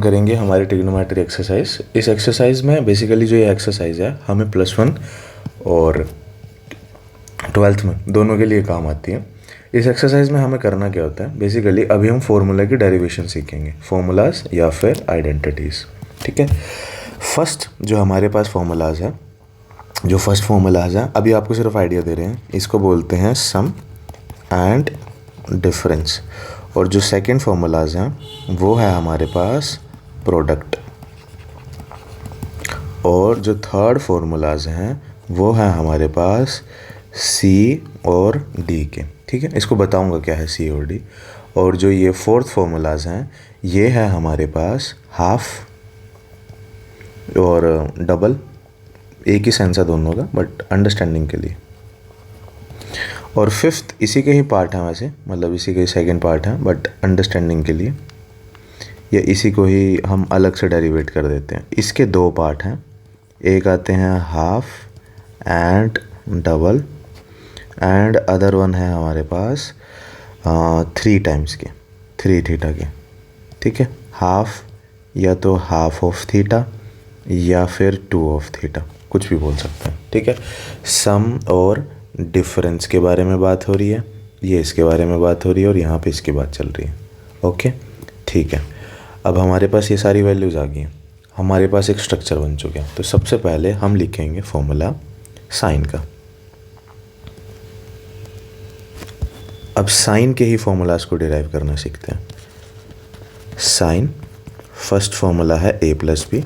करेंगे हमारी trigonometry exercise. इस एक्सरसाइज में बेसिकली जो ये एक्सरसाइज है हमें +1 और 12th में दोनों के लिए काम आती है। इस एक्सरसाइज में हमें करना क्या होता है, बेसिकली अभी हम फॉर्मूला की डेरिवेशन सीखेंगे, फॉर्मूलाज या फिर आइडेंटिटीज़। ठीक है, फर्स्ट जो हमारे पास फॉर्मूलाज है, जो फर्स्ट फॉर्मूलाज है, अभी आपको सिर्फ आइडिया दे रहे हैं, इसको बोलते हैं सम एंड डिफरेंस। और जो सेकंड फॉर्मूलाज हैं वो है हमारे पास प्रोडक्ट। और जो थर्ड फॉर्मूलाज हैं वो है हमारे पास सी और डी के। ठीक है, इसको बताऊंगा क्या है सी और डी। और जो ये फोर्थ फॉर्मूलाज हैं ये है हमारे पास हाफ और डबल, एक ही सेंस है दोनों का बट अंडरस्टैंडिंग के लिए। और फिफ्थ इसी के ही पार्ट है वैसे, मतलब इसी के सेकंड पार्ट है बट अंडरस्टैंडिंग के लिए, या इसी को ही हम अलग से डेरिवेट कर देते हैं। इसके दो पार्ट हैं, एक आते हैं half and double, and other one है हमारे पास 3 टाइम्स के, 3 थीटा के। ठीक है, हाफ या तो हाफ ऑफ थीटा या फिर 2 ऑफ थीटा, कुछ भी बोल सकते हैं। ठीक है, सम और डिफरेंस के बारे में बात हो रही है, ये इसके बारे में बात हो रही है और यहाँ पे इसकी बात चल रही है। ओके, ठीक है, अब हमारे पास ये सारी वैल्यूज़ आ गई हैं, हमारे पास एक स्ट्रक्चर बन चुका है। तो सबसे पहले हम लिखेंगे फॉर्मूला साइन का। अब साइन के ही फॉर्मूलाज को डिराइव करना सीखते हैं। साइन फर्स्ट फॉर्मूला है a+b,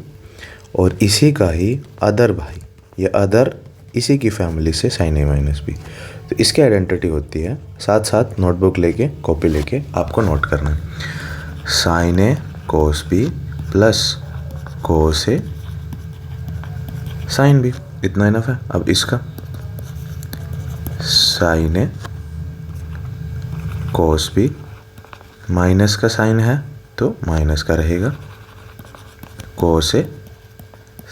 और इसी का ही अदर भाई, ये अदर इसी की फैमिली से sin a-b। तो इसकी आइडेंटिटी होती है, साथ साथ नोटबुक लेके कॉपी लेके आपको नोट करना है, sin a cos b plus cos a sin b। इतना इनफ है। अब इसका sin a cos b, minus का साइन है तो माइनस का रहेगा, cos a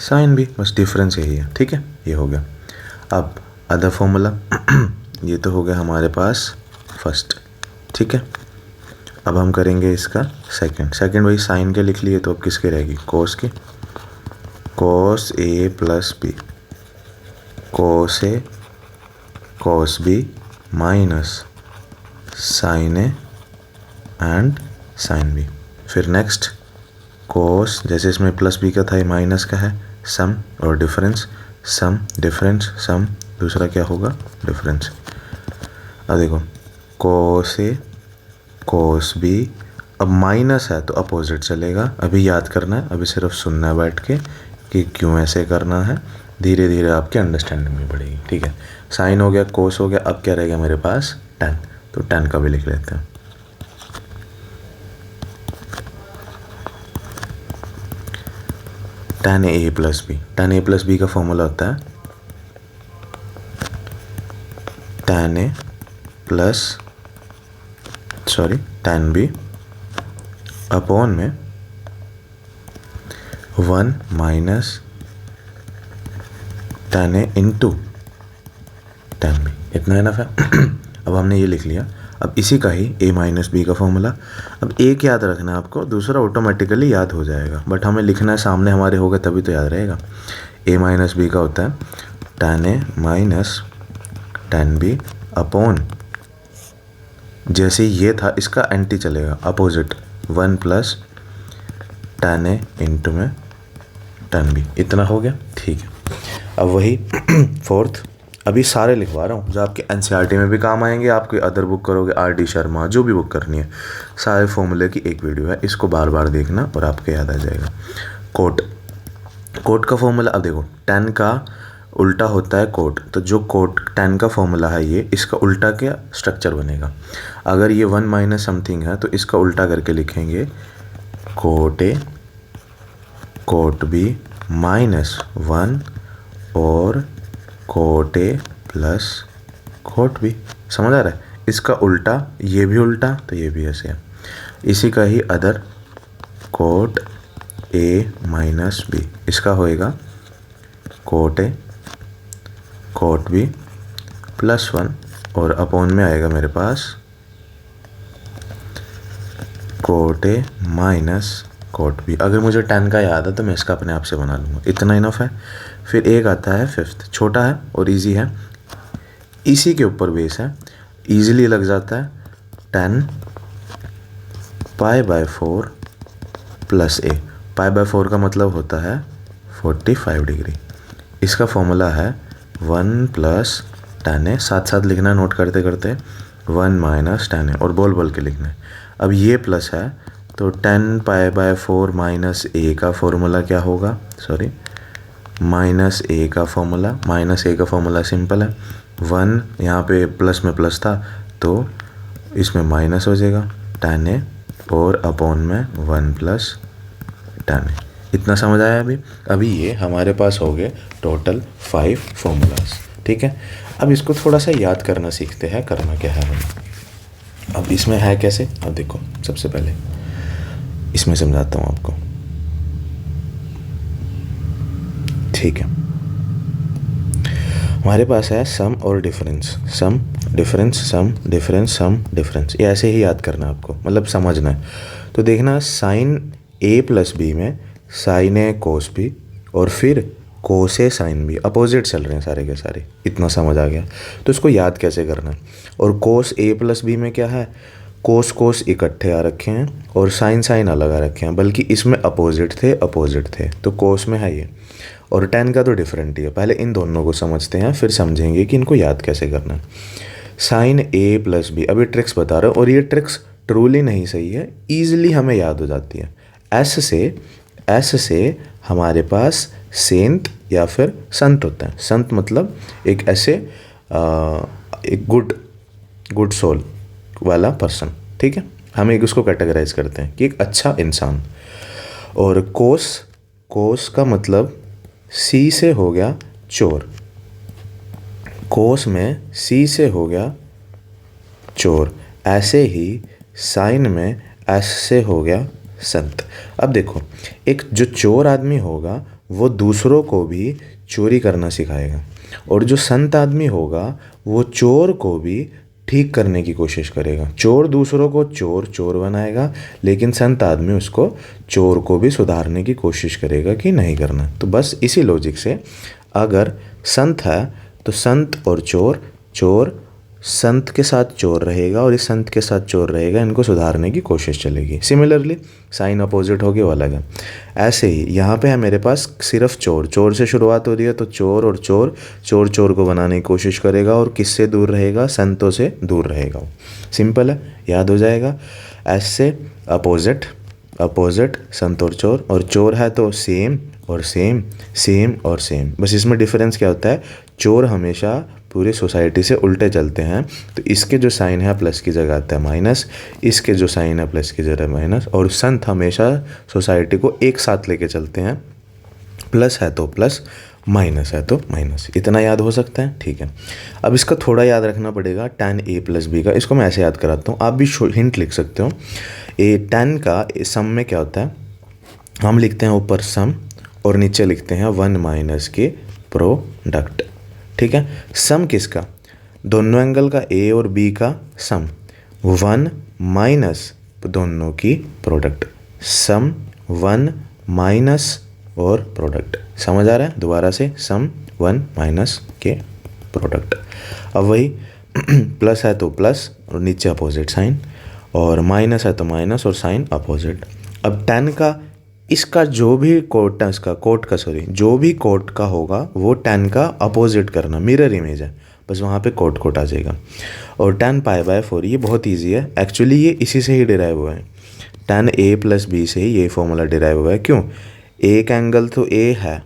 sin b, बस डिफरेंस यही है। ठीक है, ये हो गया। अब अदर फॉर्मूला ये तो हो गया हमारे पास फर्स्ट। ठीक है, अब हम करेंगे इसका सेकंड वही साइन के लिख लिए, तो अब किसकी रहेगी, कोस की, cos a plus b, cos a cos b minus sin a and sin b। फिर नेक्स्ट cos, जैसे इसमें प्लस बी का था ये माइनस का है, सम और डिफरेंस, सम डिफरेंस सम, दूसरा क्या होगा डिफरेंस। अब देखो cos a cos b, अब माइनस है तो अपोजिट चलेगा, अभी याद करना है, अभी सिर्फ सुनना है बैठ के कि क्यों ऐसे करना है, धीरे धीरे आपकी अंडरस्टैंडिंग भी बढ़ेगी। ठीक है, साइन हो गया, कोस हो गया, अब क्या रहेगा मेरे पास tan, तो tan का भी लिख लेते हैं। tan a प्लस बी का फॉर्मूला होता है tan b अपॉन में 1 minus tan a into tan b। इतना इनफ है। अब हमने ये लिख लिया। अब इसी का ही a माइनस बी का फॉर्मूला, अब एक याद रखना है आपको, दूसरा ऑटोमेटिकली याद हो जाएगा, बट हमें लिखना है, सामने हमारे होगा तभी तो याद रहेगा। a माइनस बी का होता है tan a minus tan b upon, जैसे ये था इसका एंटी चलेगा, opposite, 1 plus tan a into में tan b। इतना हो गया। ठीक है, अब वही फोर्थ, अभी सारे लिखवा रहा हूँ जो आपके एनसीईआरटी में भी काम आएंगे, आप कोई अदर बुक करोगे, RD शर्मा, जो भी बुक करनी है, सारे फॉर्मूले की एक वीडियो है, इसको बार बार देखना और आपको याद आ जाएगा। कोट का फॉर्मूला, अब देखो tan का उल्टा होता है कोट, तो जो कोट tan का फॉर्मूला है ये, इसका उल्टा क्या स्ट्रक्चर बनेगा, अगर ये 1 माइनस समथिंग है तो इसका उल्टा करके लिखेंगे cot a cot b minus 1 और cot a plus cot b। समझ आ रहा है, इसका उल्टा, ये भी उल्टा तो ये भी ऐसे है। इसी का ही other cot a minus b, इसका होएगा cot a cot b plus 1 और अपॉन में आएगा मेरे पास cot A minus cot B. अगर मुझे tan का याद है तो मैं इसका अपने आप से बना लूँगा, इतना इनफ है। फिर एक आता है फिफ्थ, छोटा है और इजी है, इसी के ऊपर बेस है, इजीली लग जाता है। tan π/4 plus a। π/4 का मतलब होता है 45 डिग्री। इसका फॉर्मूला है 1 प्लस tan a, साथ साथ लिखना है नोट करते करते, 1 माइनस tan a, और बोल बोल के लिखना है। अब ये प्लस है तो tan π/4 माइनस a का फॉर्मूला क्या होगा, सॉरी माइनस a का फॉर्मूला, माइनस a का फॉर्मूला सिंपल है, 1 यहाँ पे प्लस में प्लस था तो इसमें माइनस हो जाएगा tan a, और अपॉन में 1 प्लस tan a। इतना समझ आया अभी? अभी ये हमारे पास हो गए टोटल 5 फॉर्मूलाज, ठीक है। अब इसको थोड़ा सा याद करना सीखते हैं, करना क्या है हमें। अब इसमें है कैसे, अब देखो सबसे पहले इसमें समझाता हूँ आपको, ठीक है। हमारे पास है सम और difference, sum difference, sum difference, sum difference, ये ऐसे ही याद करना आपको, मतलब समझना है। तो देखना साइन a प्लस बी में साइन ए कोस बी और फिर कोस ए साइन बी, अपोजिट चल रहे हैं सारे के सारे, इतना समझ आ गया। तो इसको याद कैसे करना है, और कोस a प्लस बी में क्या है, कोस कोस इकट्ठे आ रखे हैं और साइन साइन अलग आ रखे हैं, बल्कि इसमें अपोजिट थे, तो कोस में है ये, और tan का तो डिफरेंट ही है। पहले इन दोनों को समझते हैं, फिर समझेंगे कि इनको याद कैसे करना है। साइन a प्लस बी, अभी ट्रिक्स बता रहे हो, और ये ट्रिक्स ट्रूली नहीं सही है, ईजिली हमें याद हो जाती है। एस से हमारे पास सेंट या फिर संत होता है। संत मतलब एक ऐसे एक गुड सोल वाला पर्सन, ठीक है। हम एक उसको कैटेगराइज करते हैं कि एक अच्छा इंसान। और कोस का मतलब सी से हो गया चोर, कोस में सी से हो गया चोर। ऐसे ही साइन में एस से हो गया संत। अब देखो, एक जो चोर आदमी होगा वो दूसरों को भी चोरी करना सिखाएगा, और जो संत आदमी होगा वो चोर को भी ठीक करने की कोशिश करेगा। चोर दूसरों को चोर बनाएगा, लेकिन संत आदमी उसको चोर को भी सुधारने की कोशिश करेगा कि नहीं करना। तो बस इसी लॉजिक से अगर संत है तो संत और चोर संत के साथ चोर रहेगा और इस संत के साथ चोर रहेगा, इनको सुधारने की कोशिश चलेगी। सिमिलरली साइन अपोजिट हो गया, वो अलग है। ऐसे ही यहाँ पे है मेरे पास सिर्फ चोर से शुरुआत हो रही है, तो चोर और चोर को बनाने की कोशिश करेगा, और किससे दूर रहेगा, संतों से दूर रहेगा। वो सिंपल है, याद हो जाएगा। ऐसे अपोजिट संत और चोर है तो सेम और सेम। बस इसमें डिफरेंस क्या होता है, चोर हमेशा पूरी सोसाइटी से उल्टे चलते हैं, तो इसके जो साइन है प्लस की जगह आता है माइनस, इसके जो साइन है प्लस की जगह माइनस। और संत हमेशा सोसाइटी को एक साथ लेके चलते हैं, प्लस है तो प्लस, माइनस है तो माइनस। इतना याद हो सकता है, ठीक है। अब इसका थोड़ा याद रखना पड़ेगा, tan a प्लस बी का। इसको मैं ऐसे याद कराता हूँ, आप भी हिंट लिख सकते हो। tan का सम में क्या होता है, हम लिखते हैं ऊपर सम और नीचे लिखते हैं 1 माइनस के प्रोडक्ट, ठीक है। सम किसका, दोनों एंगल का a और b का सम, 1 माइनस दोनों की प्रोडक्ट, सम 1 माइनस और प्रोडक्ट। समझ आ रहा है? दोबारा से, सम 1 माइनस के प्रोडक्ट। अब वही प्लस है तो प्लस और नीचे अपोजिट साइन, और माइनस है तो माइनस और साइन अपोजिट। अब tan का इसका जो भी जो भी कोट का होगा वो tan का अपोजिट करना, मिरर इमेज है, बस वहाँ पे कोट आ जाएगा। और tan π/4 ये बहुत इजी है, एक्चुअली ये इसी से ही डिराइव हुआ है, tan a प्लस बी से ही ये फॉर्मूला डिराइव हुआ है। क्यों, एक एंगल तो a है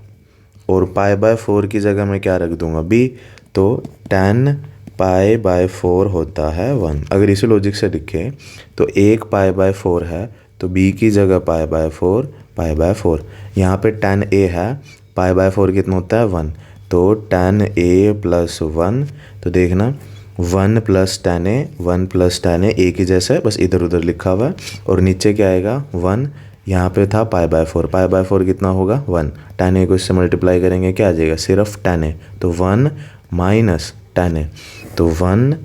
और π/4 की जगह मैं क्या रख दूंगा, b, तो tan π/4 होता है 1। अगर इसी लॉजिक से लिखे तो एक π/4 है तो b की जगह π/4 यहाँ पे tan a है, π/4 कितना होता है 1, तो tan a प्लस 1, तो देखना 1 प्लस tan a एक ही जैसा है, बस इधर उधर लिखा हुआ है। और नीचे क्या आएगा 1, यहाँ पे था π/4 कितना होगा 1, tan a को इससे मल्टीप्लाई करेंगे क्या आ जाएगा, सिर्फ tan a, तो 1 माइनस tan a, तो 1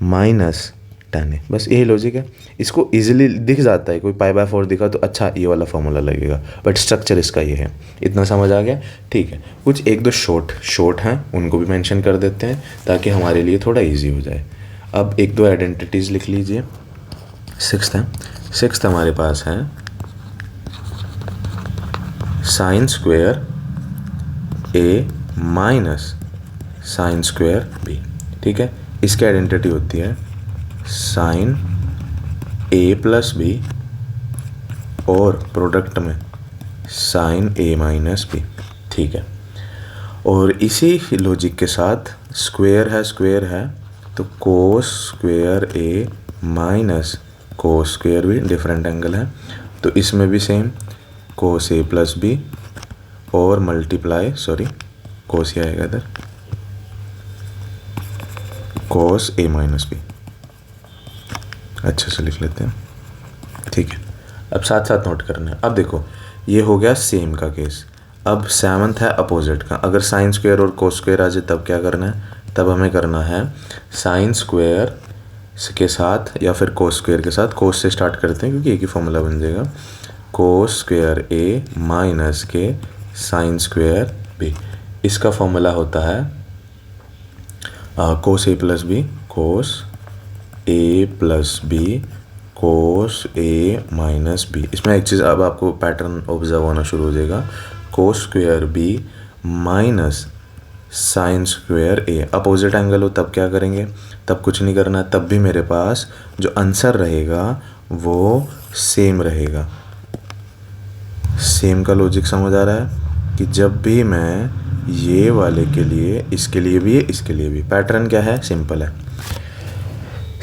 माइनस tan a, बस यही लॉजिक है। इसको इजीली दिख जाता है, कोई π/4 दिखा तो अच्छा ये वाला फॉर्मूला लगेगा, बट स्ट्रक्चर इसका ये है। इतना समझ आ गया? ठीक है। कुछ एक दो शॉर्ट हैं, उनको भी मेंशन कर देते हैं ताकि हमारे लिए थोड़ा इजी हो जाए। अब एक दो आइडेंटिटीज़ लिख लीजिए। सिक्स्थ हमारे पास है sine square a minus sine square b। ठीक है, इसकी आइडेंटिटी होती है साइन a प्लस बी और प्रोडक्ट में साइन a माइनस बी। ठीक है, और इसी लॉजिक के साथ स्क्वेयर है तो cos square a minus cos square b, different angle है तो इसमें भी same cos a plus b और मल्टीप्लाई कोस ही आएगा इधर, कोस a माइनस बी। अच्छे से लिख लेते हैं। ठीक है, अब साथ साथ नोट करना है। अब देखो ये हो गया सेम का केस। अब सेवंथ है अपोजिट का। अगर साइन स्क्वायर और कोस स्क्वायर आ जाए तब क्या करना है? तब हमें करना है साइन स्क्वायर के साथ या फिर कोस स्क्वायर के साथ, कोस से स्टार्ट करते हैं क्योंकि एक ही फॉर्मूला बन जाएगा, कोस स्क्वायर a माइनस के साइन स्क्वायर b। इसका फॉर्मूला होता है cos a plus b, cos a plus b, cos a minus b. इसमें एक चीज़ अब आपको पैटर्न ऑब्जर्व होना शुरू हो जाएगा, cos square b minus sine square a। Opposite angle हो तब क्या करेंगे? तब कुछ नहीं करना, तब भी मेरे पास जो आंसर रहेगा वो सेम रहेगा। सेम का लॉजिक समझ आ रहा है कि जब भी मैं ये वाले के लिए, इसके लिए भी, इसके लिए भी, पैटर्न क्या है? सिंपल है।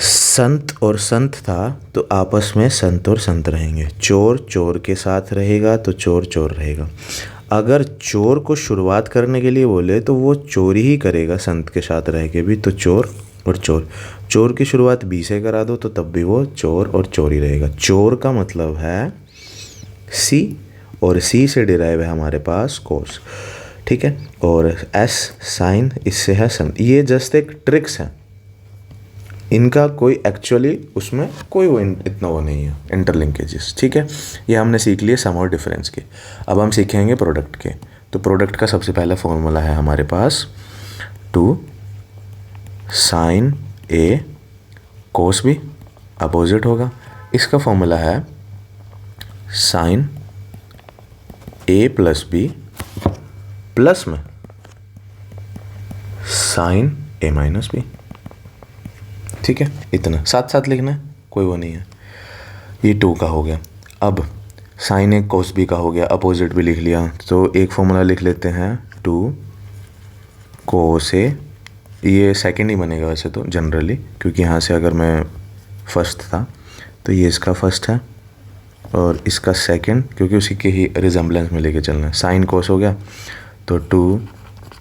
संत और संत था तो आपस में संत और संत रहेंगे, चोर चोर के साथ रहेगा तो चोर चोर रहेगा। अगर चोर को शुरुआत करने के लिए बोले तो वो चोरी ही करेगा संत के साथ रह के भी, तो चोर और चोर। चोर की शुरुआत बी से करा दो तो तब भी वो चोर और चोर ही रहेगा। चोर का मतलब है सी और सी से डिराइव है हमारे पास कोस। ठीक है, और एस साइन, इससे है संत। ये जस्ट एक ट्रिक्स है, इनका कोई एक्चुअली उसमें कोई वो इतना वो नहीं है इंटरलिंकेजेस। ठीक है, ये हमने सीख लिए सम और डिफरेंस के। अब हम सीखेंगे प्रोडक्ट के। तो प्रोडक्ट का सबसे पहला फॉर्मूला है हमारे पास 2 sine a cos b, opposite होगा। इसका फॉर्मूला है sine a plus b plus में साइन a माइनस बी। ठीक है, इतना साथ साथ लिखना है, कोई वो नहीं है। ये 2 का हो गया। अब साइन ए कोस बी का हो गया, अपोजिट भी लिख लिया। तो एक फॉर्मूला लिख लेते हैं 2 कोस ए। ये सेकंड ही बनेगा वैसे तो जनरली, क्योंकि यहाँ से अगर मैं फर्स्ट था तो ये इसका फर्स्ट है और इसका सेकंड, क्योंकि उसी के ही रिजेम्बलेंस में लेके चलना है। साइन कोस हो गया तो 2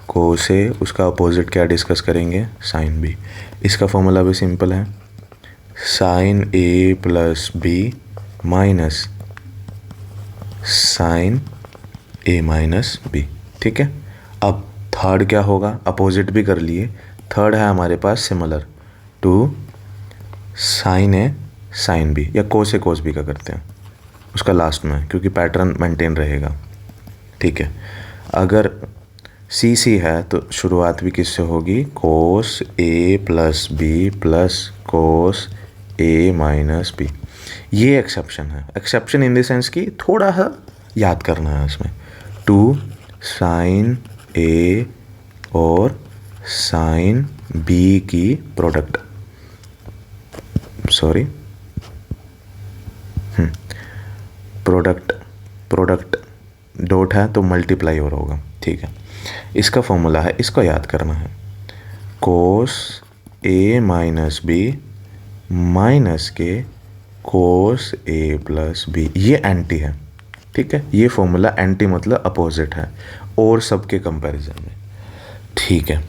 कोस ए, उसका अपोजिट क्या डिस्कस करेंगे? Sine b. इसका फॉर्मूला भी सिंपल है, sine a plus b minus sine a minus b. ठीक है, अब थर्ड क्या होगा? अपोजिट भी कर लिए, थर्ड है हमारे पास सिमिलर 2 साइन ए साइन बी, या कोस ए कोस बी का करते हैं उसका लास्ट में, क्योंकि पैटर्न मेंटेन रहेगा। ठीक है, अगर सी सी है तो शुरुआत भी किससे होगी? कोस ए plus b plus cos a minus B. ये एक्सेप्शन है। एक्सेप्शन इन द सेंस कि थोड़ा सा याद करना है इसमें। 2 साइन ए और साइन बी की प्रोडक्ट, प्रोडक्ट डॉट है तो मल्टीप्लाई और होगा। ठीक है, इसका फॉर्मूला है, इसको याद करना है, कोस ए माइनस बी माइनस के कोस ए प्लस बी। ये एंटी है। ठीक है, ये फॉर्मूला एंटी मतलब अपोजिट है और सबके कंपैरिजन में। ठीक है,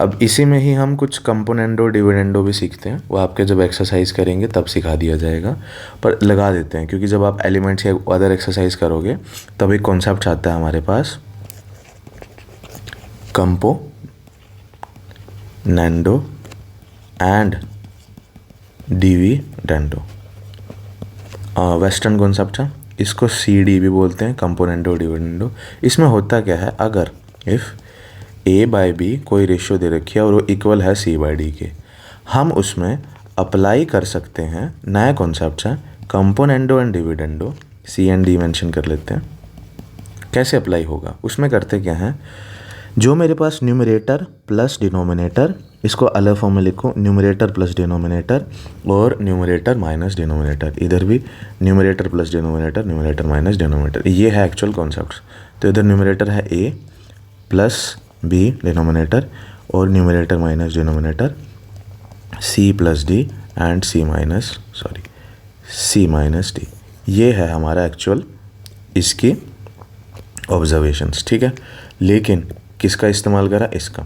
अब इसी में ही हम कुछ कंपोनेंडो डिविडेंडो भी सीखते हैं, वो आपके जब एक्सरसाइज करेंगे तब सिखा दिया जाएगा, पर लगा देते हैं क्योंकि जब आप एलिमेंट्स या अदर एक्सरसाइज करोगे तब एक कॉन्सेप्ट आता है हमारे पास, componendo and dividendo. Western concept है, इसको CD भी बोलते हैं, कंपोनेंटो डिविडेंडो। इसमें होता क्या है, अगर इफ़ A/B कोई रेशियो दे रखी है और वो इक्वल है C/D के, हम उसमें अप्लाई कर सकते हैं नया कॉन्सेप्ट है componendo and dividendo. C and D mention कर लेते हैं। कैसे अप्लाई होगा, उसमें करते क्या हैं, जो मेरे पास न्यूमरेटर प्लस डिनोमिनेटर, इसको अलग फॉर्म में लिखो, न्यूमरेटर प्लस डिनोमिनेटर और न्यूमरेटर माइनस डिनोमिनेटर। इधर भी numerator plus denominator, numerator minus denominator, ये है एक्चुअल कॉन्सेप्ट। तो इधर न्यूमरेटर है A प्लस B डिनोमिनेटर और numerator minus denominator C plus D and C minus D। ये है हमारा एक्चुअल इसकी ऑब्जर्वेशंस, ठीक है। लेकिन किसका इस्तेमाल करा, इसका।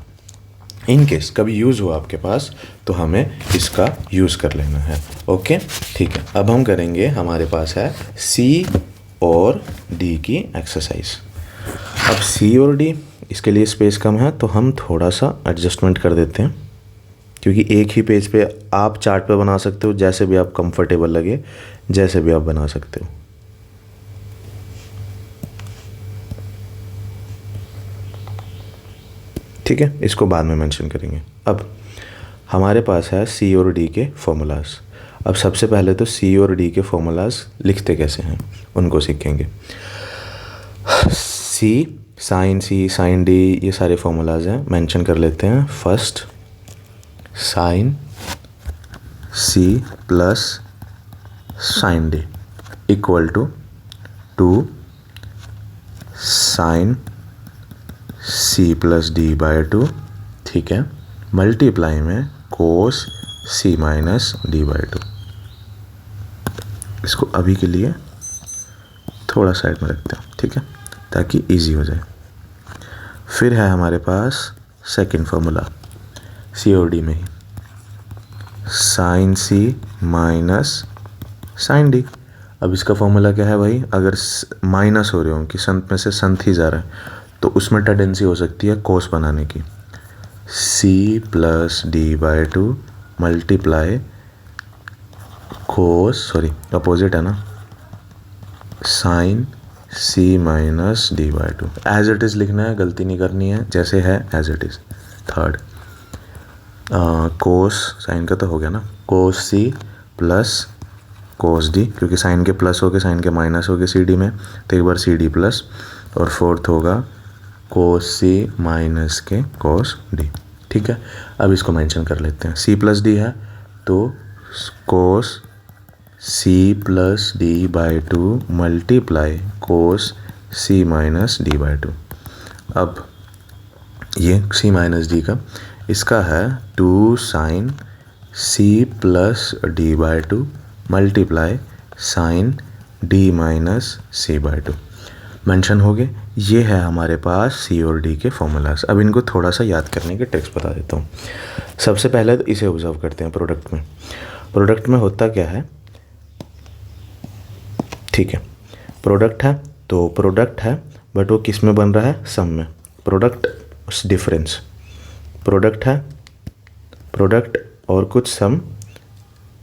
इन केस कभी यूज़ हो आपके पास तो हमें इसका यूज़ कर लेना है। ओके, ठीक है। अब हम करेंगे, हमारे पास है C और D की एक्सरसाइज। अब C और D, इसके लिए स्पेस कम है तो हम थोड़ा सा एडजस्टमेंट कर देते हैं, क्योंकि एक ही पेज पे आप चार्ट पे बना सकते हो, जैसे भी आप कंफर्टेबल लगे, जैसे भी आप बना सकते हो। ठीक है, इसको बाद में मेंशन करेंगे। अब हमारे पास है C और D के फॉर्मूलाज। अब सबसे पहले तो C और D के फॉर्मूलाज लिखते कैसे हैं उनको सीखेंगे। C, साइन D, ये सारे फॉर्मूलाज हैं, मेंशन कर लेते हैं। First sine C plus sine D equal to sine C plus D/2, ठीक है, मल्टीप्लाई में कोस C माइनस D/2। इसको अभी के लिए थोड़ा साइड में रखते हैं, ठीक है, ताकि इजी हो जाए। फिर है हमारे पास सेकंड फार्मूला C और D में ही, sine C minus sine D। अब इसका फॉर्मूला क्या है भाई, अगर माइनस हो रहे हो कि संत में से संत ही जा रहा है तो उसमें टेंडेंसी हो सकती है कोस बनाने की। C plus D/2 multiply cos, sorry opposite है ना, sine C minus D/2। As it is लिखना है, गलती नहीं करनी है, जैसे है as it is. Third cos, sine का तो हो गया ना, cos C plus cos D, क्योंकि साइन के प्लस हो गए, साइन के माइनस हो गए CD में, तो एक बार CD प्लस। और फोर्थ होगा कोस C माइनस के कोस D, ठीक है। अब इसको मेंशन कर लेते हैं। C प्लस D है तो कोस C प्लस D/2 मल्टीप्लाई कोस C माइनस D/2। अब ये C माइनस D का, इसका है 2 sine C plus D/2 multiply sine D minus C/2 mention हो गए। ये है हमारे पास C और D के फॉर्मूलाज। अब इनको थोड़ा सा याद करने के ट्रिक्स बता देता हूँ। सबसे पहले तो इसे ऑब्जर्व करते हैं प्रोडक्ट में। प्रोडक्ट में होता क्या है, ठीक है, प्रोडक्ट है तो प्रोडक्ट है, बट वो किस में बन रहा है, सम में। प्रोडक्ट डिफरेंस, प्रोडक्ट है, प्रोडक्ट और कुछ सम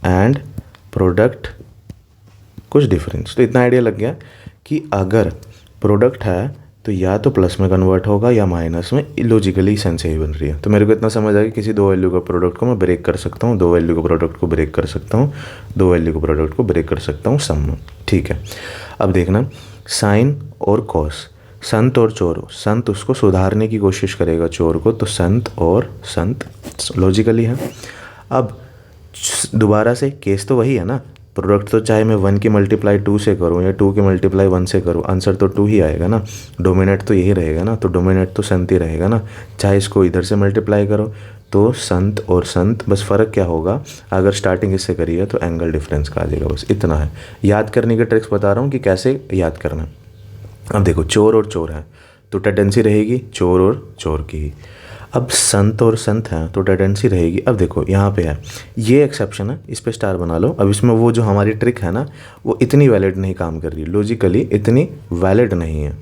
एंड प्रोडक्ट कुछ डिफरेंस। तो इतना आइडिया लग गया कि अगर प्रोडक्ट है तो या तो प्लस में कन्वर्ट होगा या माइनस में, लॉजिकली सेंस यही बन रही है। तो मेरे को इतना समझ आ गया, किसी दो वैल्यू का प्रोडक्ट को मैं ब्रेक कर सकता हूँ, दो वैल्यू का प्रोडक्ट को ब्रेक कर सकता हूँ, दो वैल्यू का प्रोडक्ट को ब्रेक कर सकता हूँ सम में, ठीक है। अब देखना, साइन और कॉस, संत और चोर, संत उसको सुधारने की कोशिश करेगा चोर को, तो संत और संत लॉजिकली है। अब दोबारा से केस तो वही है ना, प्रोडक्ट तो चाहे मैं 1 की मल्टीप्लाई 2 से करूँ या 2 की मल्टीप्लाई 1 से करूँ, आंसर तो 2 ही आएगा ना। डोमिनेट तो यही रहेगा ना, तो डोमिनेट तो संत ही रहेगा ना, चाहे इसको इधर से मल्टीप्लाई करो तो संत और संत। बस फ़र्क क्या होगा, अगर स्टार्टिंग इससे करी है तो एंगल डिफरेंस का आ जाएगा, बस इतना है। याद करने के ट्रिक्स बता रहा हूँ कि कैसे याद करना। अब देखो, चोर और चोर है तो टेंडेंसी रहेगी चोर और चोर की ही। अब संत और संत हैं तो टेंडेंसी रहेगी। अब देखो यहाँ पे है, ये एक्सेप्शन है, इस पे स्टार बना लो। अब इसमें वो जो हमारी ट्रिक है ना, वो इतनी वैलिड नहीं काम कर रही, लॉजिकली इतनी वैलिड नहीं है,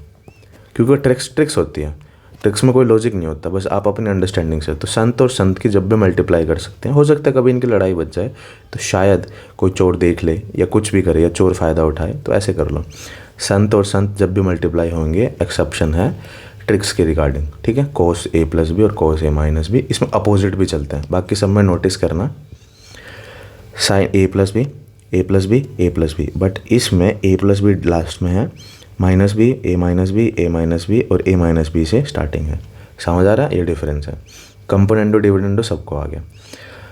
क्योंकि ट्रिक्स होती है। ट्रिक्स में कोई लॉजिक नहीं होता, बस आप अपनी अंडरस्टैंडिंग से। तो संत और संत की जब भी मल्टीप्लाई कर सकते हैं, हो सकता है कभी इनकी लड़ाई बच जाए तो शायद कोई चोर देख ले या कुछ भी करे या चोर फ़ायदा उठाए, तो ऐसे कर लो। संत और संत जब भी मल्टीप्लाई होंगे, एक्सेप्शन है ट्रिक्स के रिगार्डिंग, ठीक है। कोस ए प्लस बी और कोस ए माइनस बी, इसमें अपोजिट भी चलते हैं, बाकी सब में नोटिस करना sine a plus b, a plus b, a plus b, but इसमें ए प्लस बी लास्ट में है, minus b, a minus b, a minus b और ए माइनस बी से स्टार्टिंग है। समझ आ रहा है, ये डिफरेंस है। कंपोनेंडो डिविडेंडो सबको आ गया।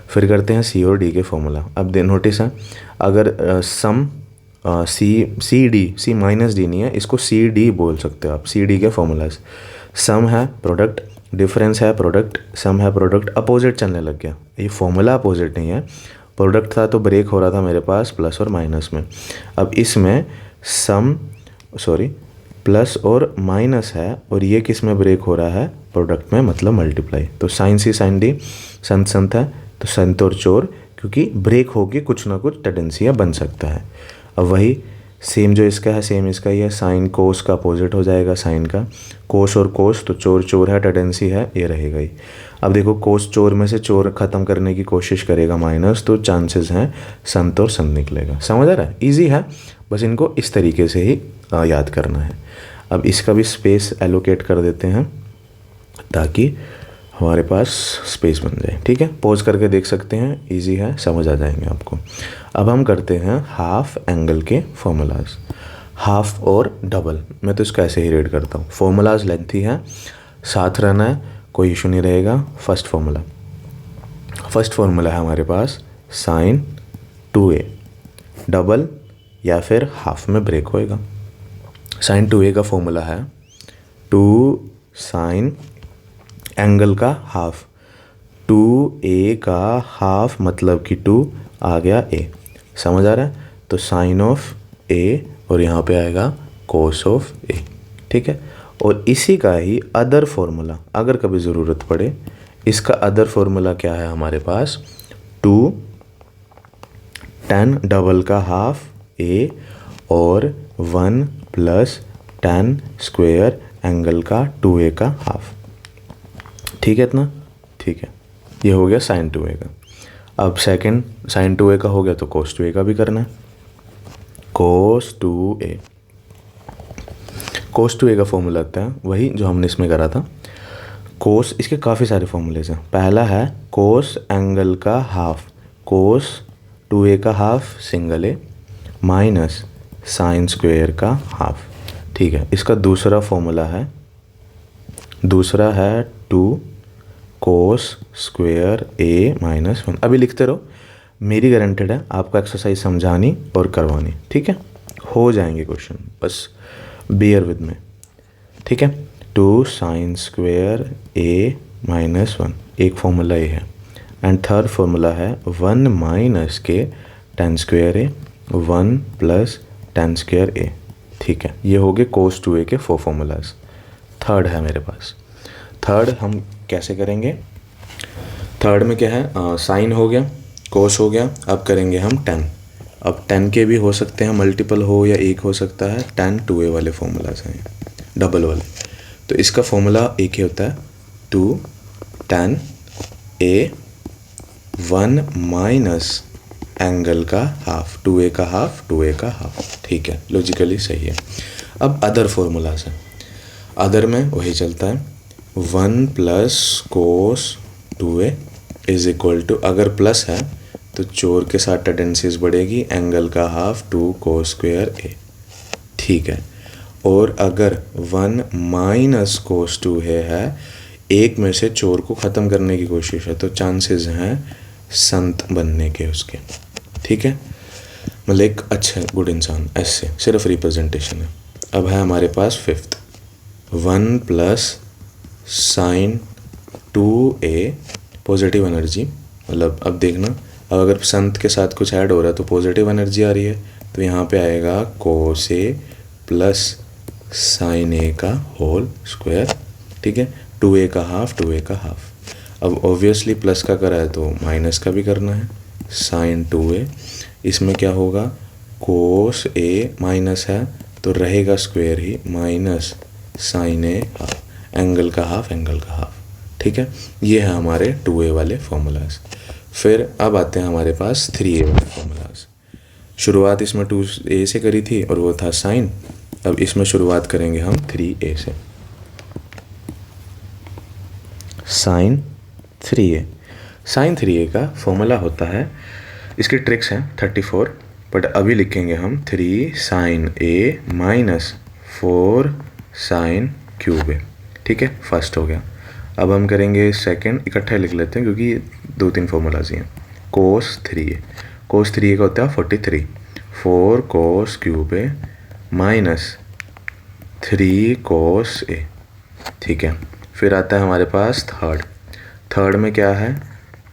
फिर करते हैं सी और डी के फॉर्मूला। अब दे नोटिस है, अगर सम सी डी, सी माइनस डी नहीं है, इसको सी डी बोल सकते हो आप। सी डी के फॉर्मूलाज, सम है प्रोडक्ट, डिफरेंस है प्रोडक्ट, सम है प्रोडक्ट, अपोजिट चलने लग गया। ये फॉर्मूला अपोजिट नहीं है, प्रोडक्ट था तो ब्रेक हो रहा था मेरे पास प्लस और माइनस में। अब इसमें प्लस और माइनस है, और ये किस में ब्रेक हो रहा है, प्रोडक्ट में, मतलब मल्टीप्लाई। तो साइन सी साइन डी, संत संत है तो संत और चोर, क्योंकि ब्रेक होके कुछ ना कुछ टेंडेंसी बन सकता है। अब वही सेम जो इसका है सेम इसका ही है, साइन कोस का अपोजिट हो जाएगा साइन का, कोस और कोस, तो चोर चोर है, टेंडेंसी है, ये रहेगा ही। अब देखो कोस चोर में से चोर ख़त्म करने की कोशिश करेगा माइनस, तो चांसेस हैं संत और संत निकलेगा। समझ आ रहा है, ईजी है, बस इनको इस तरीके से ही याद करना है। अब इसका भी स्पेस एलोकेट कर देते हैं ताकि हमारे पास स्पेस बन जाए, ठीक है। पॉज करके देख सकते हैं, इजी है, समझ आ जाएंगे आपको। अब हम करते हैं हाफ एंगल के फॉर्मूलाज, हाफ और डबल। मैं तो इसको ऐसे ही रेड करता हूँ, फॉर्मूलाज लेंथी है, साथ रहना है, कोई इशू नहीं रहेगा। फर्स्ट फार्मूला है हमारे पास साइन 2a, डबल या फिर हाफ में ब्रेक होएगा। साइन 2a का फॉर्मूला है 2 साइन एंगल का हाफ, 2a का हाफ मतलब कि 2 आ गया a। समझ आ रहा है, तो साइन ऑफ a और यहाँ पे आएगा कोस ऑफ a, ठीक है। और इसी का ही अदर फॉर्मूला, अगर कभी ज़रूरत पड़े, इसका अदर फॉर्मूला क्या है हमारे पास, 2 tan डबल का हाफ a और 1 प्लस tan स्क्वायर एंगल का 2a का हाफ, ठीक है। इतना ठीक है, ये हो गया साइन 2a का। अब सेकंड साइन 2a का हो गया तो कोस 2a का भी करना है, कोस 2a। कोस 2a का फॉर्मूला आता है वही जो हमने इसमें करा था। कोस, इसके काफ़ी सारे फॉर्मूलेज हैं। पहला है कोस एंगल का हाफ, कोस 2a का हाफ सिंगल ए माइनस साइन स्क्वायर का हाफ, ठीक है। इसका दूसरा फॉर्मूला है, दूसरा है 2 कोस स्क्वायर a माइनस 1। अभी लिखते रहो, मेरी गारंटेड है आपको एक्सरसाइज समझानी और करवानी, ठीक है। हो जाएंगे क्वेश्चन, बस बेयर विद में, ठीक है। 2 साइन स्क्वायर a माइनस 1, एक फॉर्मूला ये है। एंड थर्ड फॉर्मूला है 1 माइनस के tan square a, 1 plus tan square a, ठीक है। ये हो गए कोस 2a के 4 फॉर्मूलाज। थर्ड है मेरे पास, थर्ड हम कैसे करेंगे, थर्ड में क्या है, साइन हो गया, कोस हो गया, अब करेंगे हम tan। अब tan के भी हो सकते हैं मल्टीपल हो या एक हो सकता है, tan 2a वाले फॉर्मूलाज हैं डबल वाले। तो इसका फॉर्मूला एक ही होता है 2 tan a 1 माइनस एंगल का हाफ, 2a का हाफ, 2a का हाफ, ठीक है। लॉजिकली सही है। अब अदर फॉर्मूलाज हैं, अदर में वही चलता है 1 plus cos 2a is equal to, अगर प्लस है तो चोर के साथ टेंडेंसीज बढ़ेगी, एंगल का हाफ 2 कोस स्क्वायर a, ठीक है। और अगर 1 माइनस कोस 2a है, एक में से चोर को ख़त्म करने की कोशिश है, तो चांसेस हैं संत बनने के उसके, ठीक है। मतलब एक अच्छा गुड इंसान, ऐसे सिर्फ रिप्रेजेंटेशन है। अब है हमारे पास fifth 1 plus sine 2a positive energy, मतलब अब देखना, अब अगर संत के साथ कुछ ऐड हो रहा है तो पॉजिटिव एनर्जी आ रही है, तो यहाँ पे आएगा कोस a प्लस साइन a का होल स्क्वायर, ठीक है। 2a का हाफ, 2a का हाफ। अब ऑब्वियसली प्लस का करा है तो माइनस का भी करना है, साइन 2a, इसमें क्या होगा, कोस a माइनस है तो रहेगा स्क्वायर ही, minus sine a half. Angle का हाफ, एंगल का हाफ, ठीक है। ये है हमारे 2a वाले फॉर्मूलाज। फिर अब आते हैं हमारे पास 3a वाले फॉर्मूलाज। शुरुआत इसमें 2a से करी थी और वो था साइन। अब इसमें शुरुआत करेंगे हम 3a से। साइन 3a, साइन 3a का फॉर्मूला होता है, इसकी ट्रिक्स हैं 34, बट अभी लिखेंगे हम 3 sine a minus 4 sine cube a, ठीक है। फर्स्ट हो गया। अब हम करेंगे सेकंड, इकट्ठा लिख लेते हैं क्योंकि 2-3 फॉर्मूलाज ही हैं। कोस 3a, कोस 3a का होता है 43, 4 cos cube a minus 3 cos a, ठीक है। फिर आता है हमारे पास थर्ड में क्या है,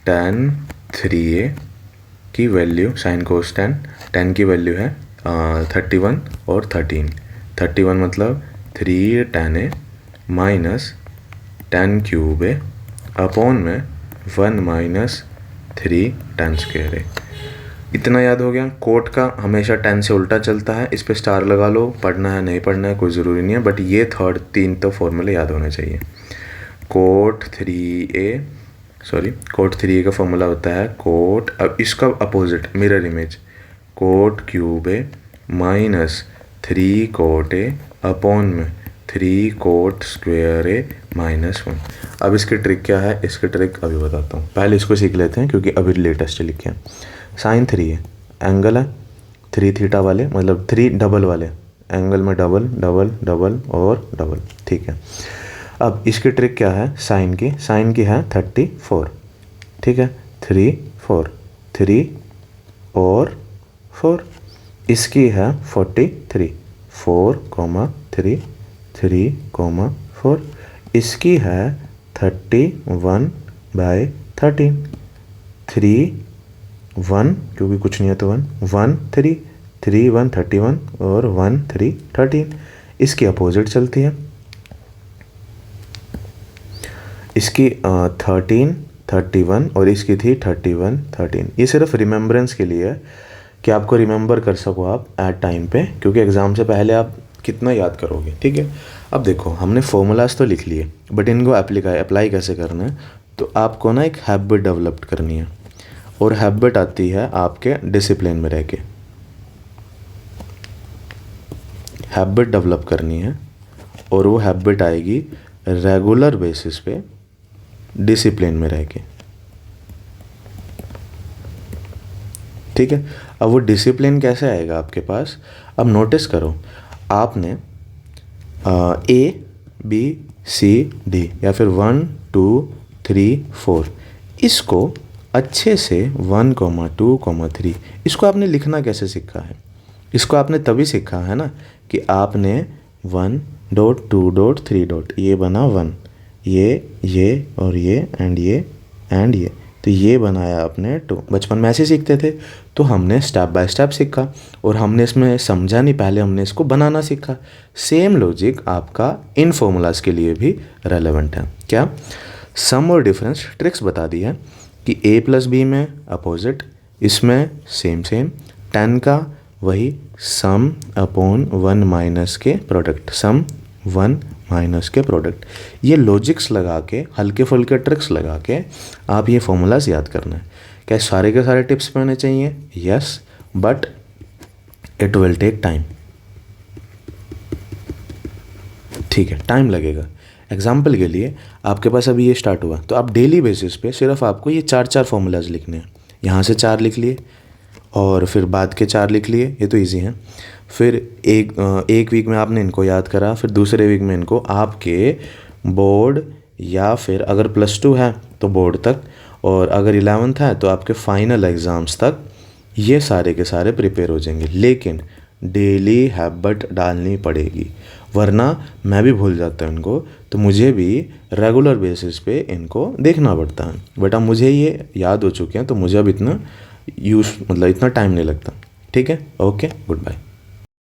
tan 3a की वैल्यू, साइन कोस tan की वैल्यू है 31 और 13 मतलब 3 tan a minus tan cube a upon में 1 माइनस 3 tan स्क्वायर a। इतना याद हो गया। कोट का हमेशा tan से उल्टा चलता है, इस पे स्टार लगा लो, पढ़ना है नहीं पढ़ना है कोई ज़रूरी नहीं है, बट ये 3 तो फॉर्मूले याद होने चाहिए। कोट 3a का फॉर्मूला होता है कोट, अब इसका opposite mirror image, cot cube a minus 3 cot a upon में 3 कोट स्क्वायर a माइनस 1। अब इसकी ट्रिक क्या है, इसकी ट्रिक अभी बताता हूँ, पहले इसको सीख लेते हैं क्योंकि अभी लेटेस्ट लिखे हैं। साइन 3a एंगल है 3 थीटा वाले, मतलब 3 डबल वाले एंगल में डबल डबल डबल और डबल, ठीक है। अब इसकी ट्रिक क्या है, साइन की है 34, ठीक है। 3 और 4, इसकी है 43, 4,3 इसकी है 31/13, 1 क्योंकि कुछ नहीं है तो 1 3 1 31 और 1 3 13। इसकी अपोजिट चलती है, इसकी 13 31 और इसकी थी 31 13। ये सिर्फ रिमेम्बरेंस के लिए है कि आपको रिमेंबर कर सको आप एट टाइम पे, क्योंकि एग्ज़ाम से पहले आप कितना याद करोगे, ठीक है। अब देखो हमने फॉर्मूलाज तो लिख लिए, बट इनको अप्लाई कैसे करना है, तो आपको ना एक हैबिट डेवलप करनी है, और हैबिट आती है आपके डिसिप्लिन में रह के। हैबिट डेवलप करनी है और वो हैबिट आएगी रेगुलर बेसिस पे डिसिप्लिन में रह के, ठीक है। अब वो डिसिप्लिन कैसे आएगा आपके पास, अब नोटिस करो, आपने ABCD या फिर 1 2 3 4 इसको अच्छे से 1, 2, 3 इसको आपने लिखना कैसे सीखा है, इसको आपने तभी सीखा है ना कि आपने 1 डॉट 2 डॉट 3 डॉट, ये बना 1, ये और ये एंड ये, तो ये बनाया आपने 2। बचपन में ऐसे सीखते थे, तो हमने स्टेप बाय स्टेप सीखा और हमने इसमें समझा नहीं, पहले हमने इसको बनाना सीखा। सेम लॉजिक आपका इन फॉर्मूलाज के लिए भी रेलेवेंट है। क्या, सम और डिफरेंस ट्रिक्स बता दी है कि a प्लस बी में अपोजिट, इसमें सेम tan का वही सम अपॉन 1 माइनस के प्रोडक्ट, सम 1 माइनस के प्रोडक्ट। ये लॉजिक्स लगा के, हल्के फुल्के ट्रिक्स लगा के आप ये फॉर्मूलाज याद करना है। क्या सारे के सारे टिप्स पे आने चाहिए? Yes, but it will take time, ठीक है, टाइम लगेगा। एग्जाम्पल के लिए आपके पास अभी ये स्टार्ट हुआ, तो आप डेली बेसिस पे सिर्फ आपको ये 4 फॉर्मूलाज लिखने हैं। यहाँ से 4 लिख लिए और फिर बाद के 4 लिख लिए, ये तो इजी हैं। फिर एक वीक में आपने इनको याद करा, फिर दूसरे वीक में इनको आपके बोर्ड या फिर अगर +2 है तो बोर्ड तक, और अगर 11th है तो आपके फाइनल एग्ज़ाम्स तक ये सारे के सारे प्रिपेयर हो जाएंगे। लेकिन डेली हैबिट डालनी पड़ेगी, वरना मैं भी भूल जाता हूँ इनको, तो मुझे भी रेगुलर बेसिस पे इनको देखना पड़ता है। बट अब मुझे ये याद हो चुके हैं, तो मुझे अब इतना इतना टाइम नहीं लगता। ठीक है, ओके, गुड बाय।